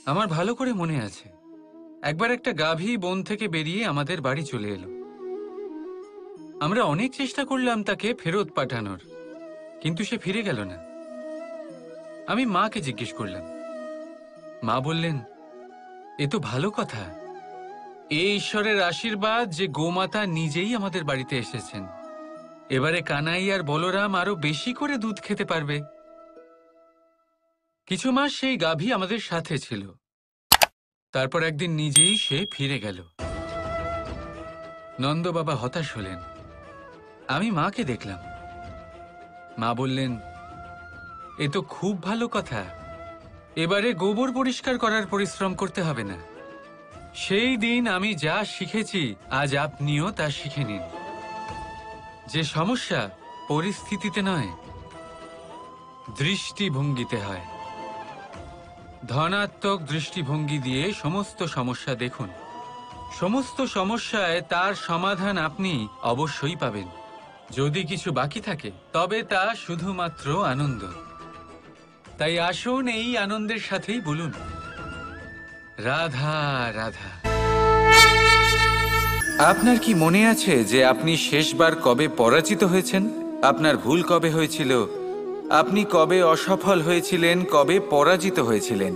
আমার ভালো করে মনে আছে, একবার একটা গাভী বন থেকে বেরিয়ে আমাদের বাড়ি চলে এলো। আমরা অনেক চেষ্টা করলাম তাকে ফেরত পাঠানোর, কিন্তু সে ফিরে গেল না। আমি মাকে জিজ্ঞেস করলাম। মা বললেন, এ তো ভালো কথা। এই ঈশ্বরের আশীর্বাদ যে গোমাতা নিজেই আমাদের বাড়িতে এসেছেন। এবারে কানাই আর বলরাম আরো বেশি করে দুধ খেতে পারবে। কিছু মাস সেই গাভী আমাদের সাথে ছিল। তারপর একদিন নিজেই সে ফিরে গেল। নন্দ বাবা হতাশ হলেন। আমি মাকে দেখলাম। মা বললেন, এ তো খুব ভালো কথা। এবারে গোবর পরিষ্কার করার পরিশ্রম করতে হবে না। সেই দিন আমি যা শিখেছি আজ আপনিও তা শিখে নিন। যে সমস্যা পরিস্থিতিতে নয়, দৃষ্টিভঙ্গিতে হয়। ধনাত্মক দৃষ্টিভঙ্গি দিয়ে সমস্ত সমস্যা দেখুন। সমস্ত সমস্যায় তার সমাধান আপনি অবশ্যই পাবেন। যদি কিছু বাকি থাকে তবে তা শুধুমাত্র আনন্দ। তাই আসুন এই আনন্দের সাথেই বলুন, রাধা রাধা। আপনার কি মনে আছে যে আপনি শেষবার কবে পরাজিত হয়েছেন? আপনার ভুল কবে হয়েছিল? আপনি কবে অসফল হয়েছিলেন, কবে পরাজিত হয়েছিলেন?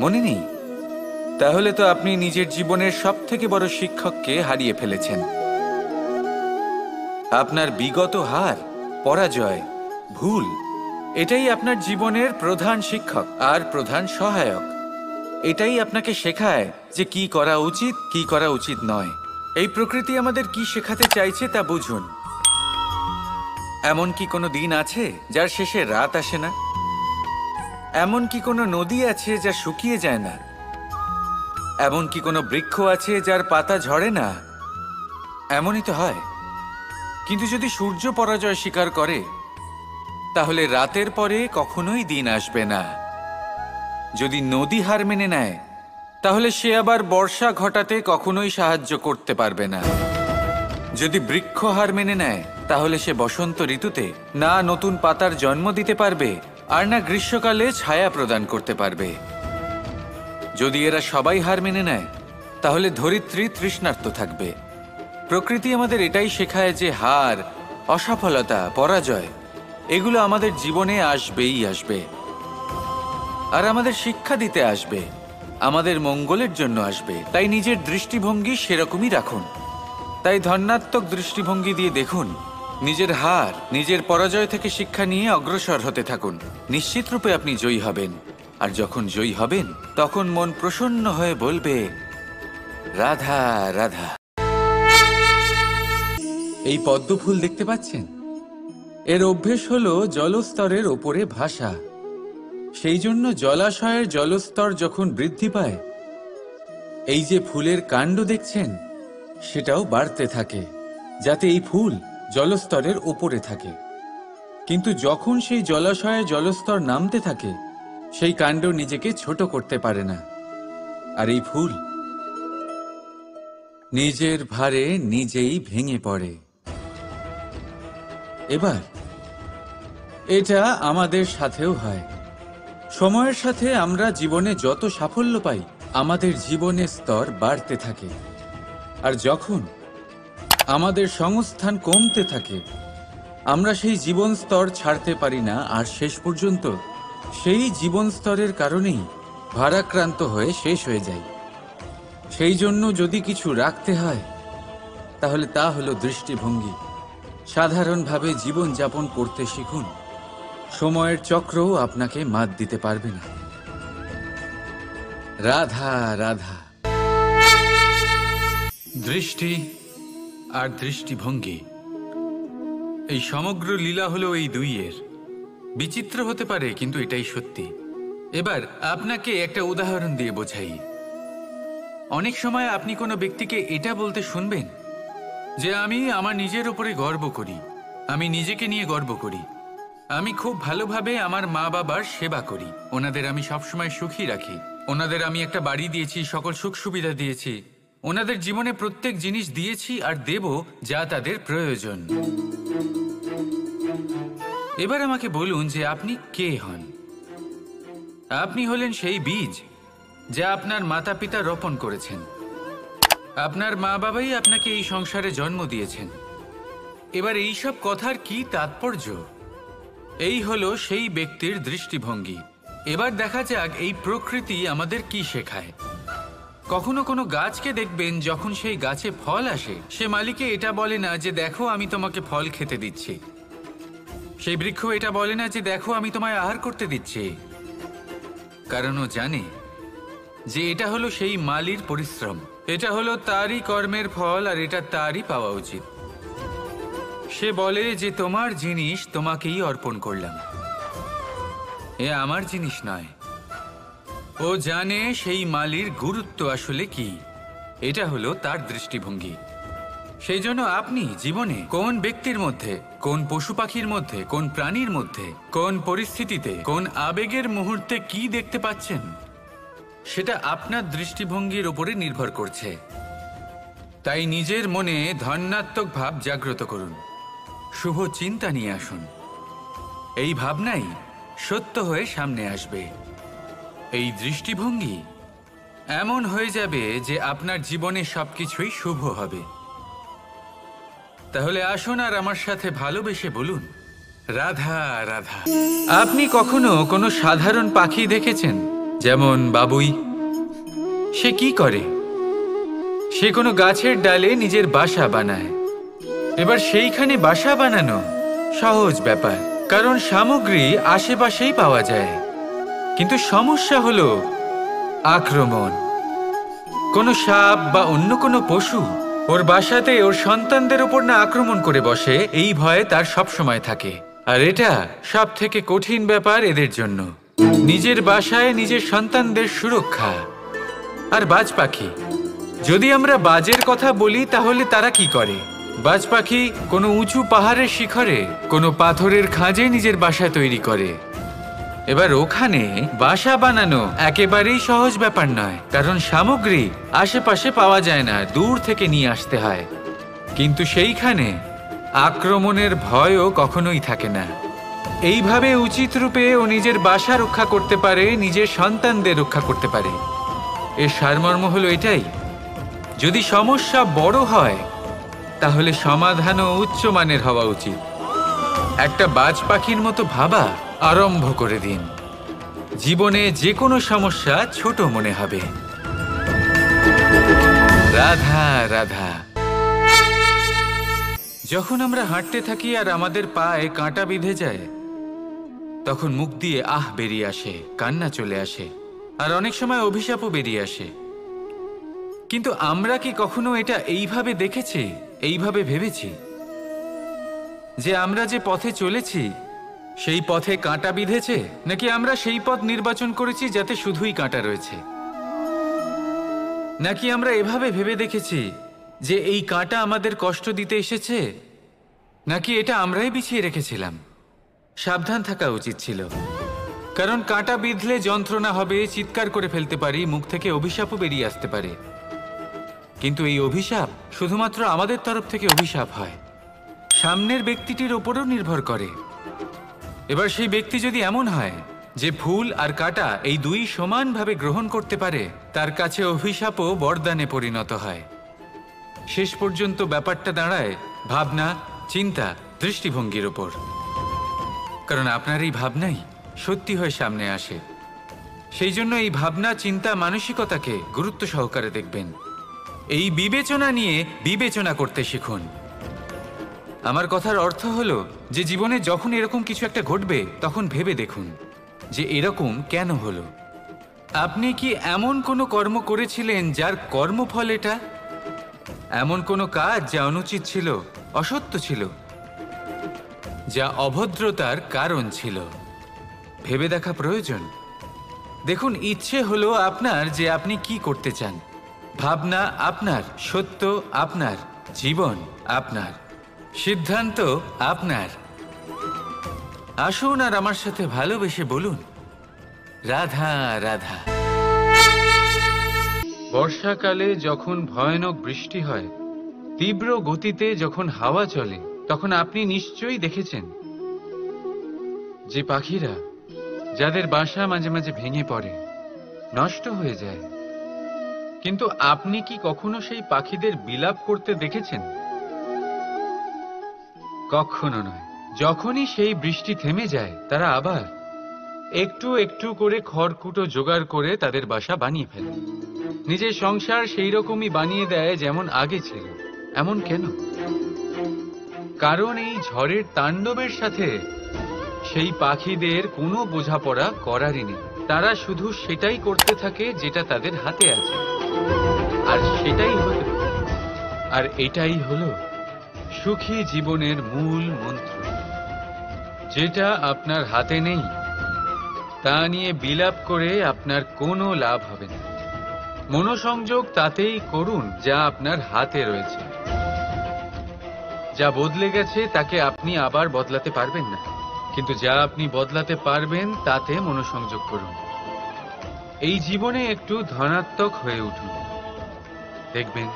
মনে নেই? তাহলে তো আপনি নিজের জীবনের সবথেকে বড় শিক্ষককে হারিয়ে ফেলেছেন। আপনার বিগত হার, পরাজয়, ভুল, এটাই আপনার জীবনের প্রধান শিক্ষক আর প্রধান সহায়ক। এটাই আপনাকে শেখায় যে কি করা উচিত, কি করা উচিত নয়। এই প্রকৃতি আমাদের কি শেখাতে চাইছে তা বুঝুন। এমন কি কোনো দিন আছে যার শেষে রাত আসে না? এমন কি কোনো নদী আছে যা শুকিয়ে যায় না? এমন কি কোনো বৃক্ষ আছে যার পাতা ঝরে না? এমনই তো হয়। কিন্তু যদি সূর্য পরাজয় স্বীকার করে, তাহলে রাতের পরে কখনোই দিন আসবে না। যদি নদী হার মেনে নেয়, তাহলে সে আবার বর্ষা ঘটাতে কখনোই সাহায্য করতে পারবে না। যদি বৃক্ষ হার মেনে নেয়, তাহলে সে বসন্ত ঋতুতে না নতুন পাতার জন্ম দিতে পারবে, আর না গ্রীষ্মকালে ছায়া প্রদান করতে পারবে। যদি এরা সবাই হার মেনে নেয়, তাহলে ধরিত্রী তৃষ্ণার্ত থাকবে। প্রকৃতি আমাদের এটাই শেখায় যে হার, অসফলতা, পরাজয় এগুলো আমাদের জীবনে আসবেই আসবে, আর আমাদের শিক্ষা দিতে আসবে, আমাদের মঙ্গলের জন্য আসবে। তাই নিজের দৃষ্টিভঙ্গি সেরকমই রাখুন। তাই ধনাত্মক দৃষ্টিভঙ্গি দিয়ে দেখুন, নিজের হার, নিজের পরাজয় থেকে শিক্ষা নিয়ে অগ্রসর হতে থাকুন। নিশ্চিত রূপে আপনি জয়ী হবেন। আর যখন জয়ী হবেন, তখন মন প্রসন্ন হয়ে বলবে, রাধা রাধা। এই পদ্ম ফুল দেখতে পাচ্ছেন? এর অভ্যেস হলো জলস্তরের ওপরে ভাসা। সেই জন্য জলাশয়ের জলস্তর যখন বৃদ্ধি পায়, এই যে ফুলের কাণ্ড দেখছেন, সেটাও বাড়তে থাকে, যাতে এই ফুল জলস্তরের ওপরে থাকে। কিন্তু যখন সেই জলাশয়ে জলস্তর নামতে থাকে, সেই কাণ্ড নিজেকে ছোট করতে পারে না, আর এই ফুল নিজের ভারে নিজেই ভেঙে পড়ে। এবার এটা আমাদের সাথেও হয়। সময়ের সাথে আমরা জীবনে যত সাফল্য পাই, আমাদের জীবনের স্তর বাড়তে থাকে। আর যখন আমাদের সংস্থান কমতে থাকে, আমরা সেই জীবন স্তর ছাড়তে পারি না, আর শেষ পর্যন্ত সেই জীবন স্তরের কারণেই ভারাক্রান্ত হয়ে শেষ হয়ে যায়। সেই জন্য যদি কিছু রাখতে হয়, তাহলে তা হলো দৃষ্টিভঙ্গি। সাধারণভাবে জীবন যাপন করতে শিখুন। সময়ের চক্রও আপনাকে মাত দিতে পারবে না। রাধা রাধা। দৃষ্টি আর দৃষ্টিভঙ্গি, এই সমগ্র লীলা হলো এই দুইয়ের। বিচিত্র হতে পারে, কিন্তু এটাই সত্যি। এবার আপনাকে একটা উদাহরণ দিয়ে বোঝাই। অনেক সময় আপনি কোনো ব্যক্তিকে এটা বলতে শুনবেন যে আমি আমার নিজের উপরে গর্ব করি, আমি নিজেকে নিয়ে গর্ব করি, আমি খুব ভালোভাবে আমার মা বাবার সেবা করি, ওনাদের আমি সবসময় সুখী রাখি, ওনাদের আমি একটা বাড়ি দিয়েছি, সকল সুখ সুবিধা দিয়েছি, ওনাদের জীবনে প্রত্যেক জিনিস দিয়েছি আর দেব যা তাদের প্রয়োজন। এবার আমাকে বলুন যে আপনি কে হন? আপনি হলেন সেই বীজ যা আপনার মাতা পিতা রোপণ করেছেন। আপনার মা বাবাই আপনাকে এই সংসারে জন্ম দিয়েছেন। এবার এইসব কথার কি তাৎপর্য? এই হলো সেই ব্যক্তির দৃষ্টিভঙ্গি। এবার দেখা যাক এই প্রকৃতি আমাদের কি শেখায়। কখনো কোনো গাছকে দেখবেন, যখন সেই গাছে ফল আসে, সে মালিকে এটা বলে না যে দেখো আমি তোমাকে ফল খেতে দিচ্ছি। সেই বৃক্ষ এটা বলে না যে দেখো আমি তোমায় আহার করতে দিচ্ছি, কারণ ও জানে যে এটা হলো সেই মালির পরিশ্রম, এটা হলো তারই কর্মের ফল, আর এটা তারই পাওয়া উচিত। সে বলে যে তোমার জিনিস তোমাকেই অর্পণ করলাম, এ আমার জিনিস নয়। ও জানে সেই মালির গুরুত্ব আসলে কি। এটা হলো তার দৃষ্টিভঙ্গি। সেই জন্য আপনি জীবনে কোন ব্যক্তির মধ্যে, কোন পশু পাখির মধ্যে, কোন প্রাণীর মধ্যে, কোন পরিস্থিতিতে, কোন আবেগের মুহূর্তে কি দেখতে পাচ্ছেন, সেটা আপনার দৃষ্টিভঙ্গির উপরে নির্ভর করছে। তাই নিজের মনে ধন্যাত্মক ভাব জাগ্রত করুন, শুভ চিন্তা নিয়ে আসুন। এই ভাবনাই সত্য হয়ে সামনে আসবে। এই দৃষ্টিভঙ্গি এমন হয়ে যাবে যে আপনার জীবনে সবকিছুই শুভ হবে। তাহলে আসুন আর আমার সাথে ভালোবেসে বলুন, রাধা রাধা। আপনি কখনো কোনো সাধারণ পাখি দেখেছেন, যেমন বাবুই? সে কি করে? সে কোনো গাছের ডালে নিজের বাসা বানায়। এবার সেইখানে বাসা বানানো সহজ ব্যাপার, কারণ সামগ্রী আশেপাশেই পাওয়া যায়। কিন্তু সমস্যা হলো আক্রমণ। কোনো সাপ বা অন্য কোনো পশু ওর বাসাতে ওর সন্তানদের উপর না আক্রমণ করে বসে, এই ভয়ে তার সব সময় থাকে। আর এটা সব থেকে কঠিন ব্যাপার এদের জন্য, নিজের বাসায় নিজের সন্তানদের সুরক্ষা। আর বাজ পাখি, যদি আমরা বাজের কথা বলি তাহলে তারা কি করে? বাজ পাখি কোনো উঁচু পাহাড়ের শিখরে, কোনো পাথরের খাঁজে নিজের বাসা তৈরি করে। এবার ওখানে বাসা বানানো একেবারেই সহজ ব্যাপার নয়, কারণ সামগ্রী আশেপাশে পাওয়া যায় না, দূর থেকে নিয়ে আসতে হয়। কিন্তু সেইখানে আক্রমণের ভয়ও কখনোই থাকে না। এইভাবে উচিত রূপে ও নিজের বাসা রক্ষা করতে পারে, নিজের সন্তানদের রক্ষা করতে পারে। এর সারমর্ম হলো এটাই, যদি সমস্যা বড় হয় তাহলে সমাধানও উচ্চমানের হওয়া উচিত। একটা বাজ পাখির মতো ভাবা আরম্ভ করে দিন, জীবনে যে কোনো সমস্যা ছোট মনে হবে। রাধা রাধা। যখন আমরা হাঁটতে থাকি আর আমাদের পায়ে কাঁটা বিঁধে যায়, তখন মুখ দিয়ে আহ বেরিয়ে আসে, কান্না চলে আসে, আর অনেক সময় অভিশাপও বেরিয়ে আসে। কিন্তু আমরা কি কখনো এটা এইভাবে দেখেছি, এইভাবে ভেবেছি যে আমরা যে পথে চলেছি সেই পথে কাঁটা বিঁধেছে, নাকি আমরা সেই পথ নির্বাচন করেছি যাতে শুধুই কাঁটা রয়েছে? নাকি আমরা এভাবে ভেবে দেখেছি যে এই কাঁটা আমাদের কষ্ট দিতে এসেছে, নাকি এটা আমরাই বিছিয়ে রেখেছিলাম? সাবধান থাকা উচিত ছিল, কারণ কাঁটা বিঁধলে যন্ত্রণা হবে, চিৎকার করে ফেলতে পারি, মুখ থেকে অভিশাপও বেরিয়ে আসতে পারে। কিন্তু এই অভিশাপ শুধুমাত্র আমাদের তরফ থেকে অভিশাপ হয়, সামনের ব্যক্তিটির ওপরও নির্ভর করে। এবার সেই ব্যক্তি যদি এমন হয় যে ফুল আর কাঁটা এই দুই সমানভাবে গ্রহণ করতে পারে, তার কাছে অভিশাপও বরদানে পরিণত হয়। শেষ পর্যন্ত ব্যাপারটা দাঁড়ায় ভাবনা, চিন্তা, দৃষ্টিভঙ্গির ওপর। কারণ আপনার এই ভাবনাই সত্যি হয়ে সামনে আসে। সেই জন্য এই ভাবনা, চিন্তা, মানসিকতাকে গুরুত্ব সহকারে দেখবেন। এই বিবেচনা নিয়ে বিবেচনা করতে শিখুন। আমার কথার অর্থ হলো যে জীবনে যখন এরকম কিছু একটা ঘটবে, তখন ভেবে দেখুন যে এরকম কেন হলো। আপনি কি এমন কোনো কর্ম করেছিলেন যার কর্মফল এটা? এমন কোনো কাজ যা অনুচিত ছিল, অসত্য ছিল, যা অভদ্রতার কারণ ছিল? ভেবে দেখা প্রয়োজন। দেখুন, ইচ্ছে হলো আপনার যে আপনি কি করতে চান, ভাবনা আপনার, সত্য আপনার, জীবন আপনার, সিদ্ধান্ত আপনার। আসুন আর আমার সাথে ভালোবেসে বলুন, রাধা রাধা। বর্ষাকালে যখন ভয়ানক বৃষ্টি হয়, তীব্র গতিতে যখন হাওয়া চলে, তখন আপনি নিশ্চয়ই দেখেছেন যে পাখিরা, যাদের বাসা মাঝে মাঝে ভেঙে পড়ে, নষ্ট হয়ে যায়। কিন্তু আপনি কি কখনো সেই পাখিদের বিলাপ করতে দেখেছেন? কখনো নয়। যখনই সেই বৃষ্টি থেমে যায়, তারা আবার একটু একটু করে খড়কুটো জোগাড় করে তাদের বাসা বানিয়ে ফেলে। নিজের সংসার সেই রকমই বানিয়ে দেয় যেমন আগে ছিল। এমন কেন? কারণ এই ঝড়ের তাণ্ডবের সাথে সেই পাখিদের কোনো বোঝাপড়া করারই নেই। তারা শুধু সেটাই করতে থাকে যেটা তাদের হাতে আছে, আর এটাই হলো সুখী জীবনের মূল মন্ত্র। যেটা আপনার হাতে নেই তা নিয়ে বিলাপ করে আপনার কোনো লাভ হবে না। মনোসংযোগ তাতেই করুন যা আপনার হাতে রয়েছে। যা বদলে গেছে তাকে আপনি আবার বদলাতে পারবেন না, কিন্তু যা আপনি বদলাতে পারবেন তাতে মনোসংযোগ করুন। এই জীবনে একটু ধনাত্মক হয়ে উঠুন, দেখবেন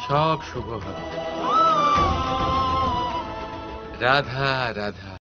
সব শুভ হবে। রাধা রাধা।